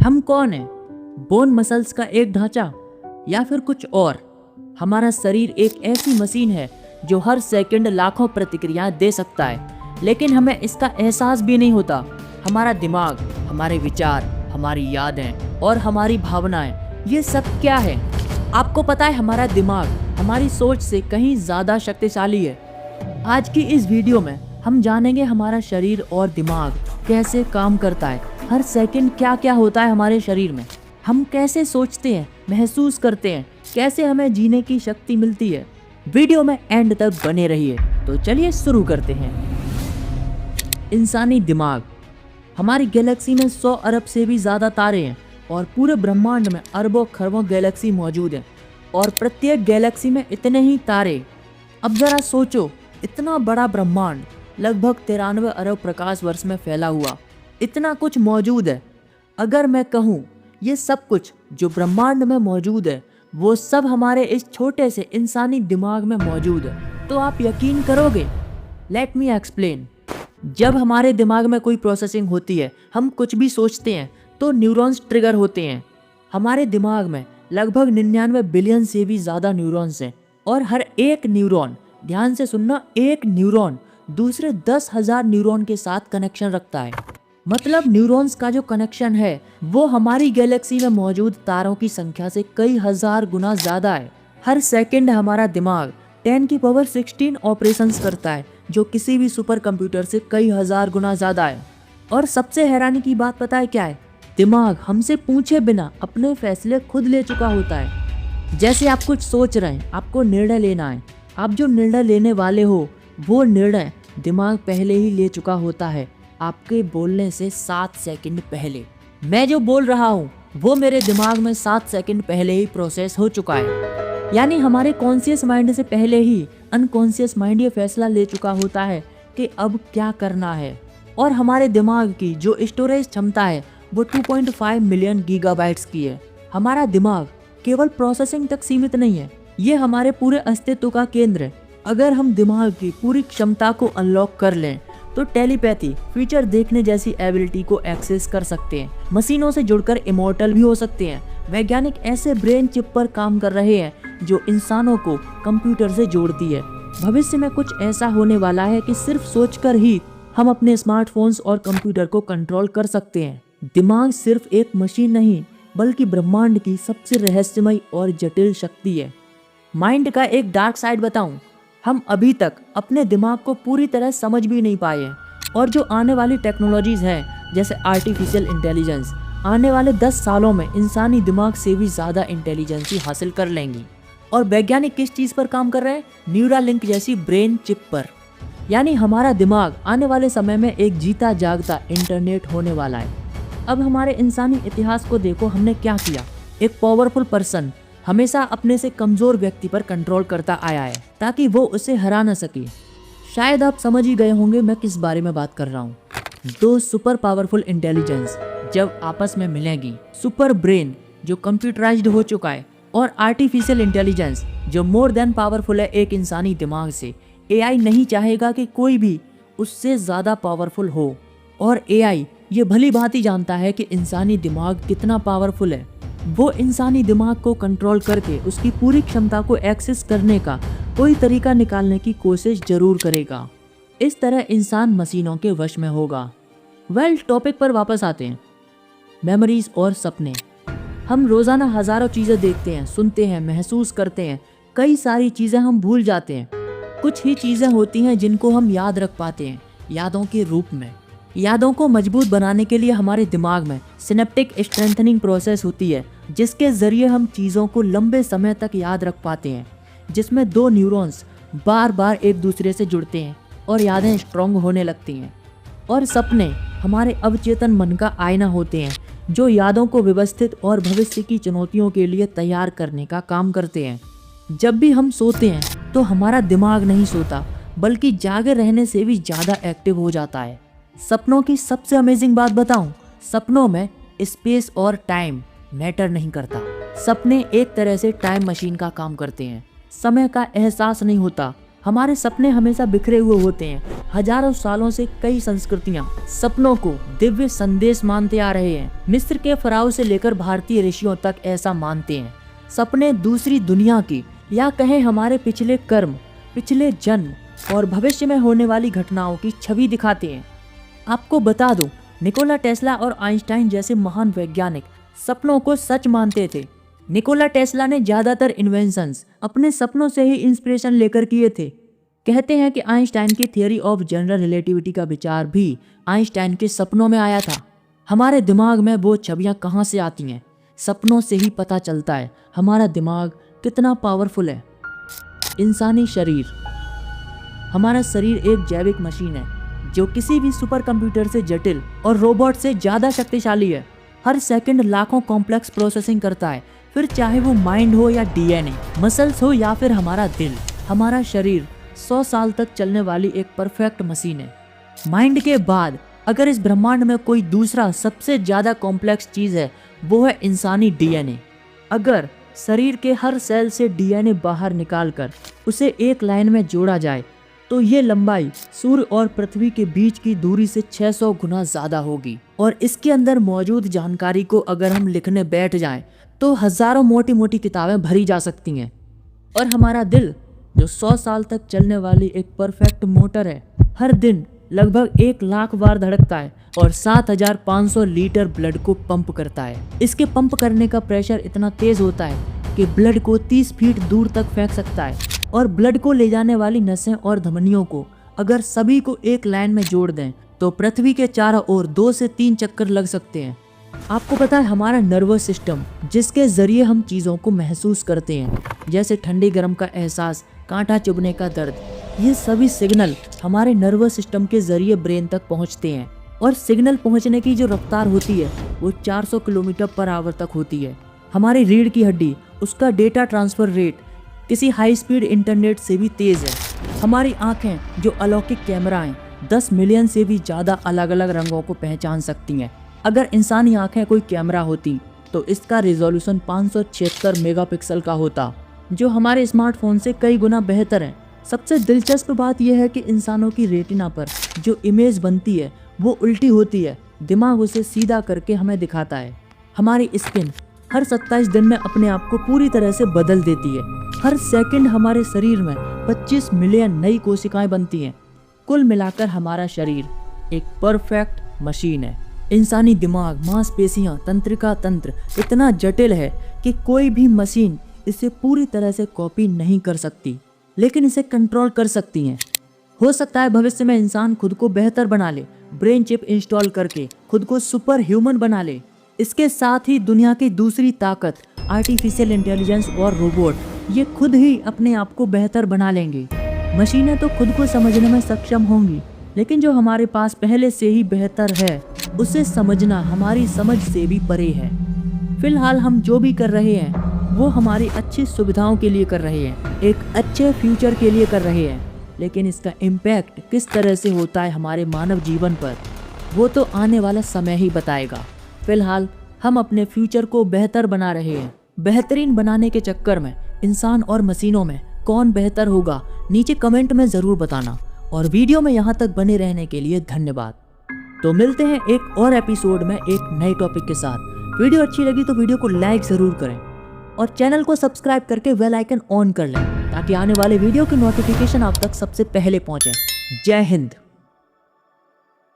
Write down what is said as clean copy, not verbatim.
हम कौन हैं? बोन मसल्स का एक ढांचा या फिर कुछ और? हमारा शरीर एक ऐसी मशीन है जो हर सेकंड लाखों प्रतिक्रियाएं दे सकता है, लेकिन हमें इसका एहसास भी नहीं होता। हमारा दिमाग, हमारे विचार, हमारी यादें और हमारी भावनाएं, ये सब क्या है? आपको पता है हमारा दिमाग हमारी सोच से कहीं ज़्यादा शक्तिशाली है। आज की इस वीडियो में हम जानेंगे हमारा शरीर और दिमाग कैसे काम करता है। हर सेकंड क्या क्या होता है हमारे शरीर में, हम कैसे सोचते हैं, महसूस करते हैं, कैसे हमें जीने की शक्ति मिलती है। वीडियो में एंड तक बने रहिए। तो चलिए शुरू करते हैं। इंसानी दिमाग। हमारी गैलेक्सी में 100 अरब से भी ज़्यादा तारे हैं और पूरे ब्रह्मांड में अरबों खरबों गैलेक्सी मौजूद हैं और प्रत्येक गैलेक्सी में इतने ही तारे। अब ज़रा सोचो, इतना बड़ा ब्रह्मांड लगभग 93 अरब प्रकाश वर्ष में फैला हुआ, इतना कुछ मौजूद है। अगर मैं कहूँ ये सब कुछ जो ब्रह्मांड में मौजूद है वो सब हमारे इस छोटे से इंसानी दिमाग में मौजूद है, तो आप यकीन करोगे? Let me explain. जब हमारे दिमाग में कोई प्रोसेसिंग होती है, हम कुछ भी सोचते हैं तो न्यूरॉन्स ट्रिगर होते हैं। हमारे दिमाग में लगभग 99 बिलियन से भी ज़्यादा न्यूरॉन्स हैं और हर एक न्यूरॉन, ध्यान से सुनना, एक न्यूरॉन दूसरे 10,000 न्यूरॉन के साथ कनेक्शन रखता है। मतलब न्यूरॉन्स का जो कनेक्शन है वो हमारी गैलेक्सी में मौजूद तारों की संख्या से कई हजार गुना ज़्यादा है। हर सेकंड हमारा दिमाग 10⁻16 ऑपरेशंस करता है, जो किसी भी सुपर कंप्यूटर से कई हजार गुना ज़्यादा है। और सबसे हैरानी की बात पता है क्या है? दिमाग हमसे पूछे बिना अपने फैसले खुद ले चुका होता है। जैसे आप कुछ सोच रहे हैं, आपको निर्णय लेना है, आप जो निर्णय लेने वाले हो वो निर्णय दिमाग पहले ही ले चुका होता है, आपके बोलने से 7 सेकंड पहले। मैं जो बोल रहा हूँ वो मेरे दिमाग में 7 सेकंड पहले ही प्रोसेस हो चुका है। यानी हमारे कॉन्शियस माइंड से पहले ही अनकॉन्शियस माइंड ये फैसला ले चुका होता है कि अब क्या करना है। और हमारे दिमाग की जो स्टोरेज क्षमता है वो 2.5 मिलियन गीगाबाइट्स की है। हमारा दिमाग केवल प्रोसेसिंग तक सीमित नहीं है, ये हमारे पूरे अस्तित्व का केंद्र है। अगर हम दिमाग की पूरी क्षमता को अनलॉक कर लें तो टेलीपैथी, फ्यूचर देखने जैसी एबिलिटी को एक्सेस कर सकते हैं, मशीनों से जुड़कर इमॉर्टल भी हो सकते हैं। वैज्ञानिक ऐसे ब्रेन चिप पर काम कर रहे हैं जो इंसानों को कंप्यूटर से जोड़ती है। भविष्य में कुछ ऐसा होने वाला है कि सिर्फ सोचकर ही हम अपने स्मार्टफोन्स और कंप्यूटर को कंट्रोल कर सकते हैं। दिमाग सिर्फ एक मशीन नहीं बल्कि ब्रह्मांड की सबसे रहस्यमय और जटिल शक्ति है। माइंड का एक डार्क साइड बताऊं, हम अभी तक अपने दिमाग को पूरी तरह समझ भी नहीं पाए हैं और जो आने वाली टेक्नोलॉजीज हैं जैसे आर्टिफिशियल इंटेलिजेंस आने वाले 10 सालों में इंसानी दिमाग से भी ज़्यादा इंटेलिजेंसी हासिल कर लेंगी। और वैज्ञानिक किस चीज़ पर काम कर रहे हैं? न्यूरालिंक जैसी ब्रेन चिप पर। यानी हमारा दिमाग आने वाले समय में एक जीता जागता इंटरनेट होने वाला है। अब हमारे इंसानी इतिहास को देखो, हमने क्या किया। एक पावरफुल पर्सन हमेशा अपने से कमज़ोर व्यक्ति पर कंट्रोल करता आया है ताकि वो उसे हरा न सके। शायद आप समझ ही गए होंगे मैं किस बारे में बात कर रहा हूँ। 2 सुपर पावरफुल इंटेलिजेंस जब आपस में मिलेंगी, सुपर ब्रेन जो कंप्यूटराइज्ड हो चुका है और आर्टिफिशियल इंटेलिजेंस जो मोर देन पावरफुल है एक इंसानी दिमाग से, एआई नहीं चाहेगा कि कोई भी उससे ज़्यादा पावरफुल हो। और एआई ये भली भांति जानता है कि इंसानी दिमाग कितना पावरफुल है। वो इंसानी दिमाग को कंट्रोल करके उसकी पूरी क्षमता को एक्सेस करने का कोई तरीका निकालने की कोशिश जरूर करेगा। इस तरह इंसान मशीनों के वश में होगा। टॉपिक पर वापस आते हैं। मेमोरीज और सपने। हम रोज़ाना हज़ारों चीज़ें देखते हैं, सुनते हैं, महसूस करते हैं। कई सारी चीज़ें हम भूल जाते हैं। कुछ ही चीज़ें होती हैं जिनको हम याद रख पाते हैं, यादों के रूप में। यादों को मजबूत बनाने के लिए हमारे दिमाग में सिनेप्टिक स्ट्रेंथनिंग प्रोसेस होती है, जिसके ज़रिए हम चीज़ों को लंबे समय तक याद रख पाते हैं, जिसमें 2 न्यूरॉन्स बार बार एक दूसरे से जुड़ते हैं और यादें स्ट्रॉन्ग होने लगती हैं। और सपने हमारे अवचेतन मन का आईना होते हैं जो यादों को व्यवस्थित और भविष्य की चुनौतियों के लिए तैयार करने का काम करते हैं। जब भी हम सोते हैं तो हमारा दिमाग नहीं सोता बल्कि जागे रहने से भी ज़्यादा एक्टिव हो जाता है। सपनों की सबसे अमेजिंग बात बताऊं, सपनों में स्पेस और टाइम मैटर नहीं करता। सपने एक तरह से टाइम मशीन का काम करते हैं। समय का एहसास नहीं होता, हमारे सपने हमेशा बिखरे हुए होते हैं। हजारों सालों से कई संस्कृतियां सपनों को दिव्य संदेश मानते आ रहे हैं। मिस्र के फराओ से लेकर भारतीय ऋषियों तक ऐसा मानते हैं। सपने दूसरी दुनिया की या कहें हमारे पिछले कर्म, पिछले जन्म और भविष्य में होने वाली घटनाओं की छवि दिखाते हैं। आपको बता दूं, निकोला टेस्ला और आइंस्टाइन जैसे महान वैज्ञानिक सपनों को सच मानते थे। निकोला टेस्ला ने ज्यादातर इन्वेंशंस अपने सपनों से ही इंस्पिरेशन लेकर किए थे। कहते हैं कि आइंस्टाइन की थियरी ऑफ जनरल रिलेटिविटी का विचार भी आइंस्टाइन के सपनों में आया था। हमारे दिमाग में वो छवियां कहाँ से आती हैं? सपनों से ही पता चलता है हमारा दिमाग कितना पावरफुल है। इंसानी शरीर, हमारा शरीर एक जैविक मशीन है जो किसी भी सुपर कंप्यूटर से जटिल और रोबोट से ज्यादा शक्तिशाली है। हर सेकंड लाखों कॉम्प्लेक्स प्रोसेसिंग करता है, फिर चाहे वो माइंड हो या डीएनए, मसल्स हो या फिर हमारा दिल। हमारा शरीर 100 साल तक चलने वाली एक परफेक्ट मशीन है। माइंड के बाद अगर इस ब्रह्मांड में कोई दूसरा सबसे ज्यादा कॉम्प्लेक्स चीज है, वो है इंसानी डीएनए। अगर शरीर के हर सेल से डीएनए बाहर निकालकर उसे एक लाइन में जोड़ा जाए तो ये लंबाई सूर्य और पृथ्वी के बीच की दूरी से 600 गुना ज्यादा होगी। और इसके अंदर मौजूद जानकारी को अगर हम लिखने बैठ जाएं तो हजारों मोटी मोटी किताबें भरी जा सकती हैं। और हमारा दिल जो 100 साल तक चलने वाली एक परफेक्ट मोटर है, हर दिन लगभग 1 लाख बार धड़कता है और 7500 लीटर ब्लड को पंप करता है। इसके पंप करने का प्रेशर इतना तेज होता है कि ब्लड को 30 फीट दूर तक फेंक सकता है। और ब्लड को ले जाने वाली नसें और धमनियों को अगर सभी को एक लाइन में जोड़ दें तो पृथ्वी के चारों ओर 2 से 3 चक्कर लग सकते हैं। आपको पता है हमारा नर्वस सिस्टम जिसके जरिए हम चीज़ों को महसूस करते हैं, जैसे ठंडी गर्म का एहसास, कांटा चुभने का दर्द, ये सभी सिग्नल हमारे नर्वस सिस्टम के जरिए ब्रेन तक पहुंचते हैं। और सिग्नल पहुंचने की जो रफ्तार होती है वो 400 किलोमीटर पर आवर तक होती है। हमारी रीढ़ की हड्डी, उसका डेटा ट्रांसफर रेट किसी हाई स्पीड इंटरनेट से भी तेज है। हमारी आंखें जो अलौकिक कैमरा हैं, 10 मिलियन से भी ज़्यादा अलग अलग रंगों को पहचान सकती हैं। अगर इंसानी आंखें कोई कैमरा होती तो इसका रिजोल्यूशन 576 मेगापिक्सल का होता, जो हमारे स्मार्टफोन से कई गुना बेहतर है। सबसे दिलचस्प बात यह है कि इंसानों की रेटिना पर जो इमेज बनती है वो उल्टी होती है। दिमाग उसे सीधा करके हमें दिखाता है। हमारी स्किन हर 27 दिन में अपने आप को पूरी तरह से बदल देती है। हर सेकंड हमारे शरीर में 25 मिलियन नई कोशिकाएं बनती हैं। कुल मिलाकर हमारा शरीर एक परफेक्ट मशीन है। इंसानी दिमाग, मांसपेशियां, तंत्रिका तंत्र इतना जटिल है कि कोई भी मशीन इसे पूरी तरह से कॉपी नहीं कर सकती, लेकिन इसे कंट्रोल कर सकती हैं। हो सकता है भविष्य में इंसान खुद को बेहतर बना ले, ब्रेन चिप इंस्टॉल करके खुद को सुपर ह्यूमन बना ले। इसके साथ ही दुनिया की दूसरी ताकत, आर्टिफिशियल इंटेलिजेंस और रोबोट, ये खुद ही अपने आप को बेहतर बना लेंगे। मशीनें तो खुद को समझने में सक्षम होंगी, लेकिन जो हमारे पास पहले से ही बेहतर है उसे समझना हमारी समझ से भी परे है। फिलहाल हम जो भी कर रहे हैं वो हमारी अच्छी सुविधाओं के लिए कर रहे हैं, एक अच्छे फ्यूचर के लिए कर रहे हैं, लेकिन इसका इम्पैक्ट किस तरह से होता है हमारे मानव जीवन पर, वो तो आने वाला समय ही बताएगा। फिलहाल हम अपने फ्यूचर को बेहतर बना रहे हैं। बेहतरीन बनाने के चक्कर में इंसान और मशीनों में कौन बेहतर होगा, नीचे कमेंट में ज़रूर बताना। और वीडियो में यहाँ तक बने रहने के लिए धन्यवाद। तो मिलते हैं एक और एपिसोड में एक नए टॉपिक के साथ। वीडियो अच्छी लगी तो वीडियो को लाइक ज़रूर करें और चैनल को सब्सक्राइब करके बेल आइकन ऑन कर लें ताकि आने वाले वीडियो की नोटिफिकेशन आप तक सबसे पहले पहुँचे। जय हिंद।